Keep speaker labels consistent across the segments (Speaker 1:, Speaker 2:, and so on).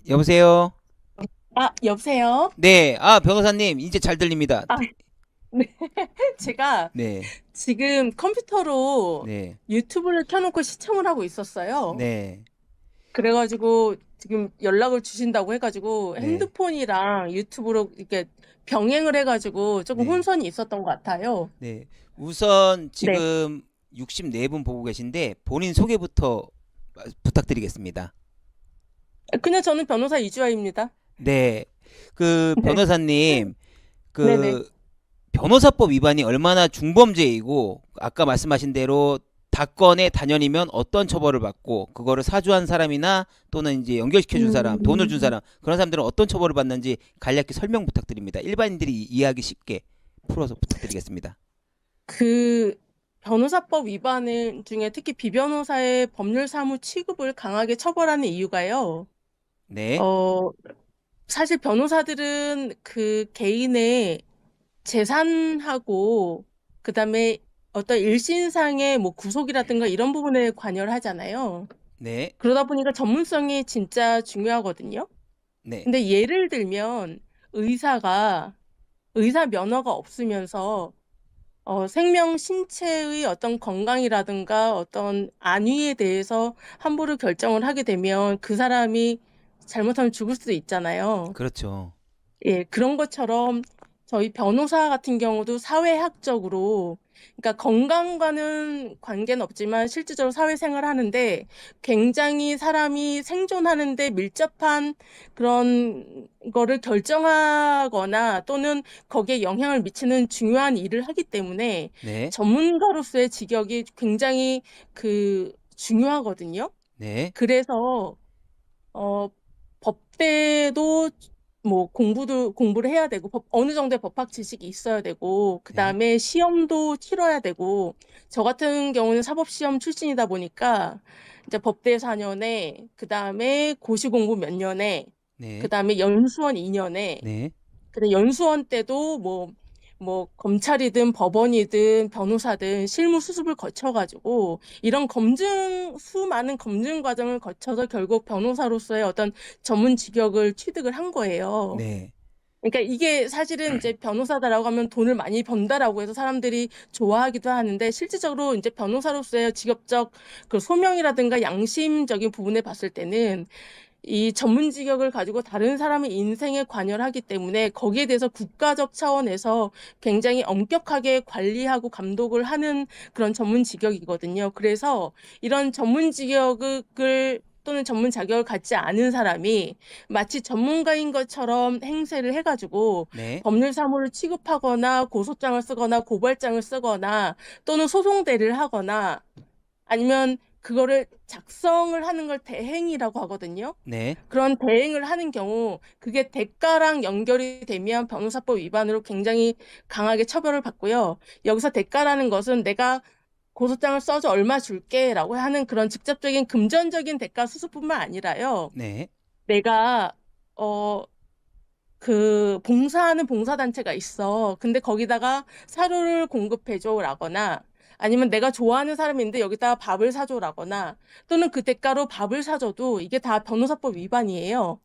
Speaker 1: 여보세요?
Speaker 2: 여보세요?
Speaker 1: 네, 변호사님, 이제 잘 들립니다.
Speaker 2: 아, 네. 제가
Speaker 1: 네,
Speaker 2: 지금 컴퓨터로
Speaker 1: 네,
Speaker 2: 유튜브를 켜놓고 시청을 하고 있었어요.
Speaker 1: 네,
Speaker 2: 그래가지고 지금 연락을 주신다고 해가지고
Speaker 1: 네,
Speaker 2: 핸드폰이랑 유튜브로 이렇게 병행을 해가지고 조금
Speaker 1: 네,
Speaker 2: 혼선이 있었던 것 같아요.
Speaker 1: 네. 우선
Speaker 2: 네.
Speaker 1: 지금 64분 보고 계신데 본인 소개부터 부탁드리겠습니다.
Speaker 2: 그냥 저는 변호사 이주아입니다.
Speaker 1: 네, 그
Speaker 2: 네.
Speaker 1: 변호사님,
Speaker 2: 네네.
Speaker 1: 그 변호사법 위반이 얼마나 중범죄이고 아까 말씀하신 대로 다건의 단연이면 어떤 처벌을 받고 그거를 사주한 사람이나 또는 이제 연결시켜 준 사람, 돈을 준
Speaker 2: 음,
Speaker 1: 사람 그런 사람들은 어떤 처벌을 받는지 간략히 설명 부탁드립니다. 일반인들이 이해하기 쉽게 풀어서 부탁드리겠습니다.
Speaker 2: 그 변호사법 위반은 중에 특히 비변호사의 법률 사무 취급을 강하게 처벌하는 이유가요.
Speaker 1: 네,
Speaker 2: 어, 사실 변호사들은 그 개인의 재산하고 그다음에 어떤 일신상의 뭐 구속이라든가 이런 부분에 관여를 하잖아요.
Speaker 1: 네,
Speaker 2: 그러다 보니까 전문성이 진짜 중요하거든요.
Speaker 1: 네,
Speaker 2: 근데 예를 들면 의사가 의사 면허가 없으면서 생명 신체의 어떤 건강이라든가 어떤 안위에 대해서 함부로 결정을 하게 되면 그 사람이 잘못하면 죽을 수도 있잖아요.
Speaker 1: 그렇죠.
Speaker 2: 예, 그런 것처럼 저희 변호사 같은 경우도 사회학적으로, 그러니까 건강과는 관계는 없지만 실질적으로 사회생활 하는데 굉장히 사람이 생존하는데 밀접한 그런 거를 결정하거나 또는 거기에 영향을 미치는 중요한 일을 하기 때문에
Speaker 1: 네,
Speaker 2: 전문가로서의 직역이 굉장히 중요하거든요.
Speaker 1: 네,
Speaker 2: 그래서 어, 법대도 뭐 공부를 해야 되고 어느 정도의 법학 지식이 있어야 되고
Speaker 1: 네,
Speaker 2: 그다음에 시험도 치러야 되고 저 같은 경우는 사법시험 출신이다 보니까 이제 법대 4년에 그다음에 고시 공부 몇 년에
Speaker 1: 네,
Speaker 2: 그다음에 연수원 2년에
Speaker 1: 네,
Speaker 2: 근데 연수원 때도 뭐 검찰이든 법원이든 변호사든 실무 수습을 거쳐가지고 이런 수많은 검증 과정을 거쳐서 결국 변호사로서의 어떤 전문 직역을 취득을 한 거예요.
Speaker 1: 네,
Speaker 2: 그러니까 이게 사실은 이제 변호사다라고 하면 돈을 많이 번다라고 해서 사람들이 좋아하기도 하는데 실질적으로 이제 변호사로서의 직업적 그 소명이라든가 양심적인 부분에 봤을 때는 이 전문 직역을 가지고 다른 사람의 인생에 관여를 하기 때문에 거기에 대해서 국가적 차원에서 굉장히 엄격하게 관리하고 감독을 하는 그런 전문 직역이거든요. 그래서 이런 전문 직역을 또는 전문 자격을 갖지 않은 사람이 마치 전문가인 것처럼 행세를 해가지고
Speaker 1: 네,
Speaker 2: 법률 사무를 취급하거나 고소장을 쓰거나 고발장을 쓰거나 또는 소송대를 하거나 아니면 그거를 작성을 하는 걸 대행이라고 하거든요.
Speaker 1: 네,
Speaker 2: 그런 대행을 하는 경우 그게 대가랑 연결이 되면 변호사법 위반으로 굉장히 강하게 처벌을 받고요. 여기서 대가라는 것은 내가 고소장을 써서 얼마 줄게라고 하는 그런 직접적인 금전적인 대가 수수뿐만 아니라요.
Speaker 1: 네,
Speaker 2: 내가 어 봉사하는 봉사단체가 있어. 근데 거기다가 사료를 공급해줘라거나 아니면 내가 좋아하는 사람인데 여기다가 밥을 사줘라거나 또는 그 대가로 밥을 사줘도 이게 다 변호사법 위반이에요.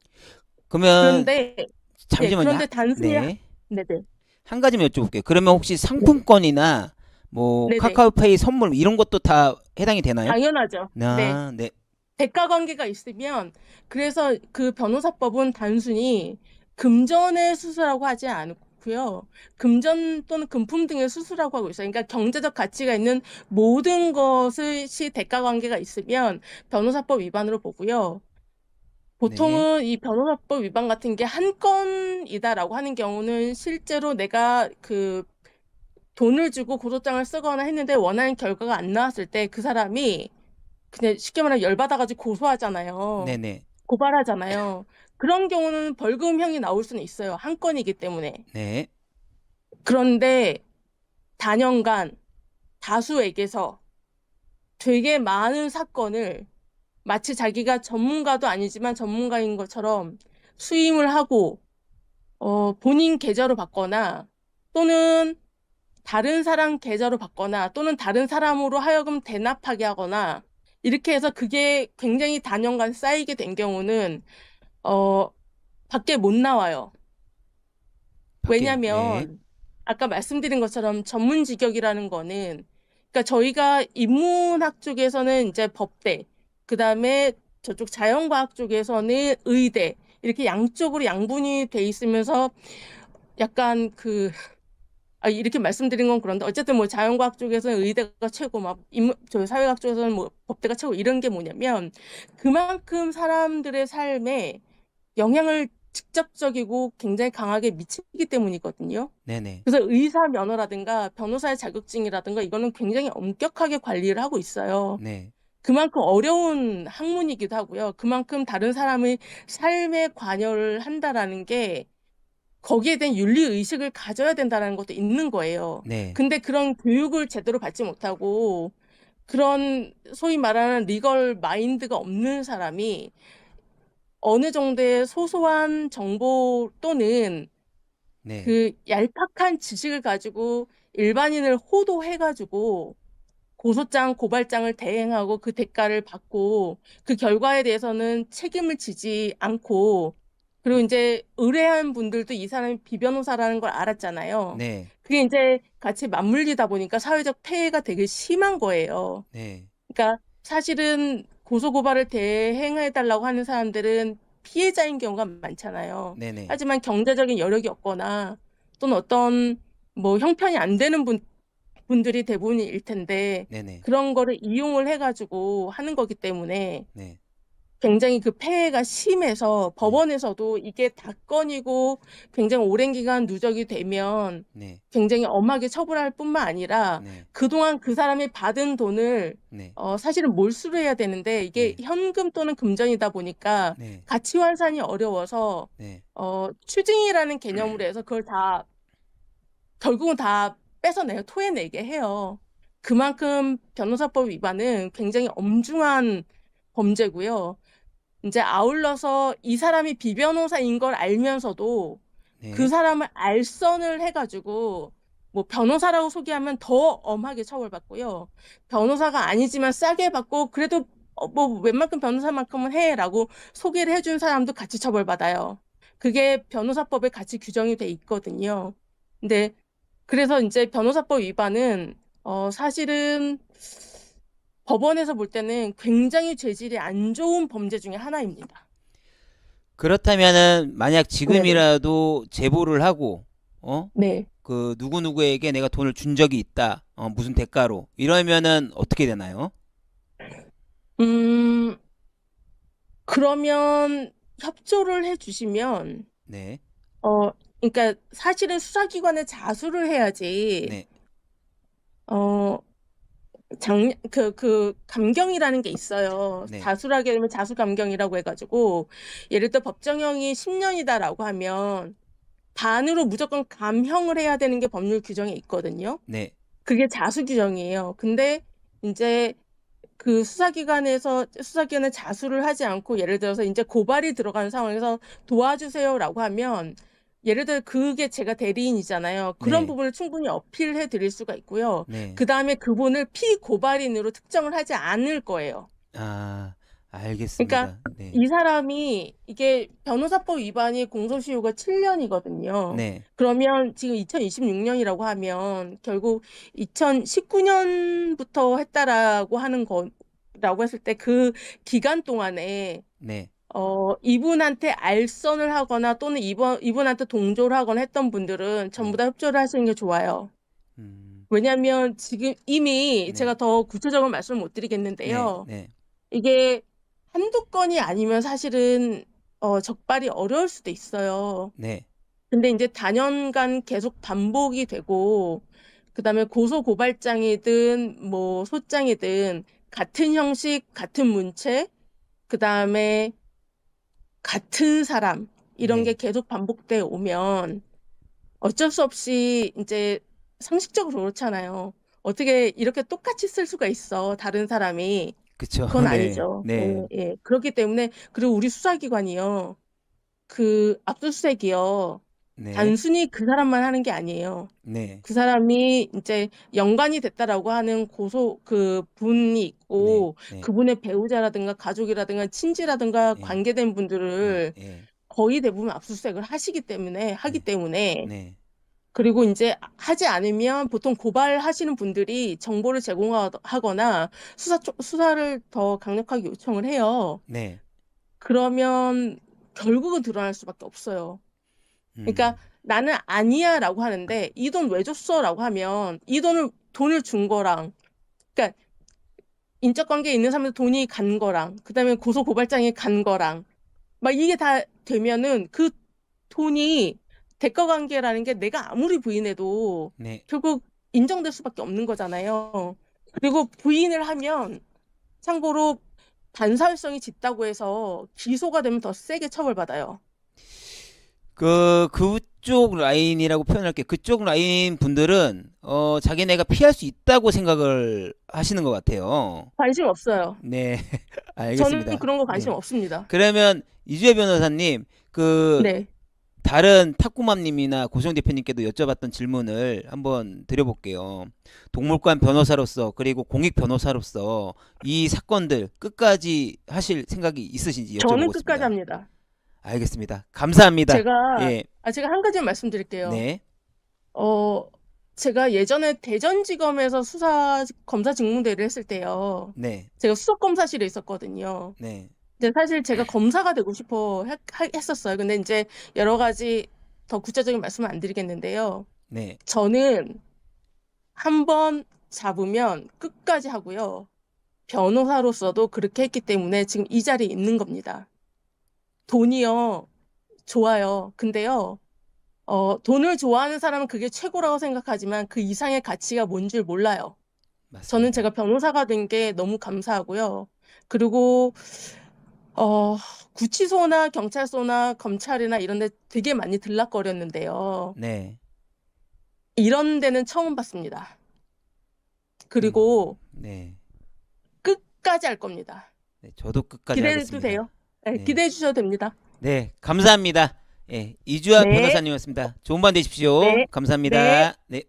Speaker 1: 그러면
Speaker 2: 그런데, 예,
Speaker 1: 잠시만요.
Speaker 2: 그런데 단순히,
Speaker 1: 네.
Speaker 2: 네네.
Speaker 1: 한 가지만 여쭤볼게요. 그러면 혹시
Speaker 2: 네.
Speaker 1: 상품권이나 뭐
Speaker 2: 네네.
Speaker 1: 카카오페이 선물 이런 것도 다 해당이 되나요?
Speaker 2: 당연하죠. 네.
Speaker 1: 네,
Speaker 2: 대가 관계가 있으면 그래서 그 변호사법은 단순히 금전의 수수라고 하지 않고요. 금전 또는 금품 등의 수수라고 하고 있어요. 그러니까 경제적 가치가 있는 모든 것이 대가 관계가 있으면 변호사법 위반으로 보고요.
Speaker 1: 네,
Speaker 2: 보통은 이 변호사법 위반 같은 게 한 건이다라고 하는 경우는 실제로 내가 돈을 주고 고소장을 쓰거나 했는데 원하는 결과가 안 나왔을 때 그 사람이 그냥 쉽게 말하면 열받아가지고
Speaker 1: 네,
Speaker 2: 고소하잖아요.
Speaker 1: 네,
Speaker 2: 고발하잖아요. 그런 경우는 벌금형이 나올 수는 있어요. 한 건이기 때문에.
Speaker 1: 네,
Speaker 2: 그런데 단연간 다수에게서 되게 많은 사건을 마치 자기가 전문가도 아니지만 전문가인 것처럼 수임을 하고 본인 계좌로 받거나 또는 다른 사람 계좌로 받거나 또는 다른 사람으로 하여금 대납하게 하거나 이렇게 해서 그게 굉장히 단연간 쌓이게 된 경우는 어, 밖에 못 나와요.
Speaker 1: 네.
Speaker 2: 왜냐면 아까 말씀드린 것처럼 전문 직역이라는 거는 그러니까 저희가 인문학 쪽에서는 이제 법대, 그다음에 저쪽 자연과학 쪽에서는 의대 이렇게 양쪽으로 양분이 돼 있으면서 약간 이렇게 말씀드린 건 그런데 어쨌든 뭐 자연과학 쪽에서는 의대가 최고 막 저 사회학 쪽에서는 뭐 법대가 최고 이런 게 뭐냐면 그만큼 사람들의 삶에 영향을 직접적이고 굉장히 강하게 미치기 때문이거든요.
Speaker 1: 네네.
Speaker 2: 그래서 의사 면허라든가 변호사의 자격증이라든가 이거는 굉장히 엄격하게 관리를 하고 있어요.
Speaker 1: 네.
Speaker 2: 그만큼 어려운 학문이기도 하고요. 그만큼 다른 사람의 삶에 관여를 한다라는 게 거기에 대한 윤리 의식을 가져야 된다는 것도 있는 거예요.
Speaker 1: 네.
Speaker 2: 근데 그런 교육을 제대로 받지 못하고 그런 소위 말하는 리걸 마인드가 없는 사람이 어느 정도의 소소한 정보 또는
Speaker 1: 네.
Speaker 2: 그 얄팍한 지식을 가지고 일반인을 호도해가지고 고소장, 고발장을 대행하고 그 대가를 받고 그 결과에 대해서는 책임을 지지 않고 그리고 이제 의뢰한 분들도 이 사람이 비변호사라는 걸 알았잖아요.
Speaker 1: 네.
Speaker 2: 그게 이제 같이 맞물리다 보니까 사회적 폐해가 되게 심한 거예요.
Speaker 1: 네.
Speaker 2: 그러니까 사실은 고소고발을 대행해달라고 하는 사람들은 피해자인 경우가 많잖아요.
Speaker 1: 네네.
Speaker 2: 하지만 경제적인 여력이 없거나 또는 어떤 뭐 형편이 안 되는 분들이 대부분일 텐데
Speaker 1: 네네.
Speaker 2: 그런 거를 이용을 해가지고 하는 거기 때문에
Speaker 1: 네.
Speaker 2: 굉장히 그 폐해가 심해서
Speaker 1: 네.
Speaker 2: 법원에서도 이게 다건이고 굉장히 오랜 기간 누적이 되면
Speaker 1: 네.
Speaker 2: 굉장히 엄하게 처벌할 뿐만 아니라
Speaker 1: 네.
Speaker 2: 그동안 그 사람이 받은 돈을
Speaker 1: 네.
Speaker 2: 사실은 몰수를 해야 되는데 이게
Speaker 1: 네.
Speaker 2: 현금 또는 금전이다 보니까
Speaker 1: 네.
Speaker 2: 가치 환산이 어려워서
Speaker 1: 네.
Speaker 2: 추징이라는 개념으로 해서 그걸 다 결국은 다 뺏어내요. 토해내게 해요. 그만큼 변호사법 위반은 굉장히 엄중한 범죄고요. 이제 아울러서 이 사람이 비변호사인 걸 알면서도 그
Speaker 1: 네.
Speaker 2: 사람을 알선을 해가지고 뭐 변호사라고 소개하면 더 엄하게 처벌받고요. 변호사가 아니지만 싸게 받고 그래도 뭐 웬만큼 변호사만큼은 해라고 소개를 해준 사람도 같이 처벌받아요. 그게 변호사법에 같이 규정이 돼 있거든요. 근데 그래서 이제 변호사법 위반은 사실은 법원에서 볼 때는 굉장히 죄질이 안 좋은 범죄 중에 하나입니다.
Speaker 1: 그렇다면은 만약
Speaker 2: 네네.
Speaker 1: 지금이라도 제보를 하고
Speaker 2: 네.
Speaker 1: 그 누구누구에게 내가 돈을 준 적이 있다. 무슨 대가로. 이러면은 어떻게 되나요?
Speaker 2: 음, 그러면 협조를 해주시면,
Speaker 1: 네.
Speaker 2: 그러니까 사실은 수사기관에 자수를 해야지,
Speaker 1: 네.
Speaker 2: 어, 감경이라는 게 있어요.
Speaker 1: 네.
Speaker 2: 자수를 하게 되면 자수감경이라고 해가지고, 예를 들어 법정형이 10년이다라고 하면, 반으로 무조건 감형을 해야 되는 게 법률 규정에 있거든요.
Speaker 1: 네.
Speaker 2: 그게 자수 규정이에요. 근데 이제 그 수사기관에 자수를 하지 않고 예를 들어서 이제 고발이 들어가는 상황에서 도와주세요라고 하면 예를 들어 그게 제가 대리인이잖아요. 그런
Speaker 1: 네.
Speaker 2: 부분을 충분히 어필해 드릴 수가 있고요.
Speaker 1: 네.
Speaker 2: 그 다음에 그분을 피고발인으로 특정을 하지 않을 거예요.
Speaker 1: 아,
Speaker 2: 그러니까
Speaker 1: 알겠습니다. 네.
Speaker 2: 이 사람이 이게 변호사법 위반이 공소시효가 7년이거든요.
Speaker 1: 네.
Speaker 2: 그러면 지금 2026년이라고 하면 결국 2019년부터 했다라고 하는 거라고 했을 때 그 기간 동안에
Speaker 1: 네.
Speaker 2: 이분한테 알선을 하거나 또는 이분한테 동조를 하거나 했던 분들은 전부
Speaker 1: 네.
Speaker 2: 다 협조를 하시는 게 좋아요.
Speaker 1: 음.
Speaker 2: 왜냐하면 지금 이미
Speaker 1: 네.
Speaker 2: 제가 더 구체적으로 말씀을 못
Speaker 1: 네.
Speaker 2: 드리겠는데요.
Speaker 1: 네.
Speaker 2: 이게 한두 건이 아니면 사실은 적발이 어려울 수도 있어요.
Speaker 1: 네.
Speaker 2: 근데 이제 단연간 계속 반복이 되고 그다음에 고소 고발장이든 뭐 소장이든 같은 형식, 같은 문체, 그다음에 같은 사람 이런 게
Speaker 1: 네.
Speaker 2: 계속 반복돼 오면 어쩔 수 없이 이제 상식적으로 그렇잖아요. 어떻게 이렇게 똑같이 쓸 수가 있어, 다른 사람이.
Speaker 1: 그쵸.
Speaker 2: 그건
Speaker 1: 네.
Speaker 2: 아니죠.
Speaker 1: 네.
Speaker 2: 예, 예. 그렇기 때문에, 그리고 우리 수사기관이요. 압수수색이요.
Speaker 1: 네.
Speaker 2: 단순히 그 사람만 하는 게 아니에요.
Speaker 1: 네.
Speaker 2: 그 사람이 이제 연관이 됐다라고 하는 그 분이
Speaker 1: 네.
Speaker 2: 있고
Speaker 1: 네.
Speaker 2: 그분의 배우자라든가 가족이라든가 친지라든가
Speaker 1: 네.
Speaker 2: 관계된
Speaker 1: 네.
Speaker 2: 분들을
Speaker 1: 네.
Speaker 2: 거의 대부분 압수수색을 하기
Speaker 1: 네.
Speaker 2: 때문에
Speaker 1: 네.
Speaker 2: 그리고 이제 하지 않으면 보통 고발하시는 분들이 정보를 제공하거나 수사를 더 강력하게 요청을 해요.
Speaker 1: 네.
Speaker 2: 그러면 결국은 드러날 수밖에 없어요. 그러니까 나는 아니야라고 하는데 이 돈 왜 줬어라고 하면 이 돈을 준 거랑 그러니까 인적 관계에 있는 사람한테 돈이 간 거랑 그다음에 고소 고발장이 간 거랑 막 이게 다 되면은 그 돈이 대가 관계라는 게 내가 아무리 부인해도
Speaker 1: 네.
Speaker 2: 결국 인정될 수밖에 없는 거잖아요. 그리고 부인을 하면 참고로 반사회성이 짙다고 해서 기소가 되면 더 세게 처벌받아요.
Speaker 1: 그쪽 라인이라고 표현할게요. 그쪽 라인 분들은 자기네가 피할 수 있다고 생각을 하시는 것 같아요.
Speaker 2: 관심 없어요.
Speaker 1: 네.
Speaker 2: 저는
Speaker 1: 알겠습니다.
Speaker 2: 그런 거 관심
Speaker 1: 네.
Speaker 2: 없습니다.
Speaker 1: 그러면 이주혜 변호사님,
Speaker 2: 네.
Speaker 1: 다른 탁구맘님이나 고성 대표님께도 여쭤봤던 질문을 한번 드려볼게요. 동물관 변호사로서 그리고 공익 변호사로서 이 사건들 끝까지 하실 생각이 있으신지
Speaker 2: 저는 끝까지
Speaker 1: 여쭤보겠습니다.
Speaker 2: 합니다.
Speaker 1: 알겠습니다. 감사합니다.
Speaker 2: 제가
Speaker 1: 예,
Speaker 2: 제가 한 가지만 말씀드릴게요.
Speaker 1: 네,
Speaker 2: 제가 예전에 대전지검에서 검사 직무대리를 했을 때요.
Speaker 1: 네,
Speaker 2: 제가 수석검사실에 있었거든요.
Speaker 1: 네,
Speaker 2: 근데 사실 제가 검사가 되고 싶어 했었어요. 근데 이제 여러 가지 더 구체적인 말씀은 안 드리겠는데요.
Speaker 1: 네.
Speaker 2: 저는 한 번 잡으면 끝까지 하고요. 변호사로서도 그렇게 했기 때문에 지금 이 자리에 있는 겁니다. 돈이요, 좋아요. 근데요, 돈을 좋아하는 사람은 그게 최고라고 생각하지만 그 이상의 가치가 뭔 줄 몰라요. 저는
Speaker 1: 맞습니다.
Speaker 2: 제가 변호사가 된 게 너무 감사하고요. 그리고 구치소나 경찰서나 검찰이나 이런 데 되게 많이 들락거렸는데요.
Speaker 1: 네,
Speaker 2: 이런 데는 처음 봤습니다. 그리고
Speaker 1: 네,
Speaker 2: 끝까지 할 겁니다.
Speaker 1: 네, 저도 끝까지
Speaker 2: 기대해도
Speaker 1: 하겠습니다.
Speaker 2: 돼요. 네,
Speaker 1: 네,
Speaker 2: 기대해 주셔도 됩니다.
Speaker 1: 네, 감사합니다. 예, 이주아
Speaker 2: 네,
Speaker 1: 변호사님이었습니다. 좋은 밤 되십시오.
Speaker 2: 네, 네.
Speaker 1: 감사합니다. 네.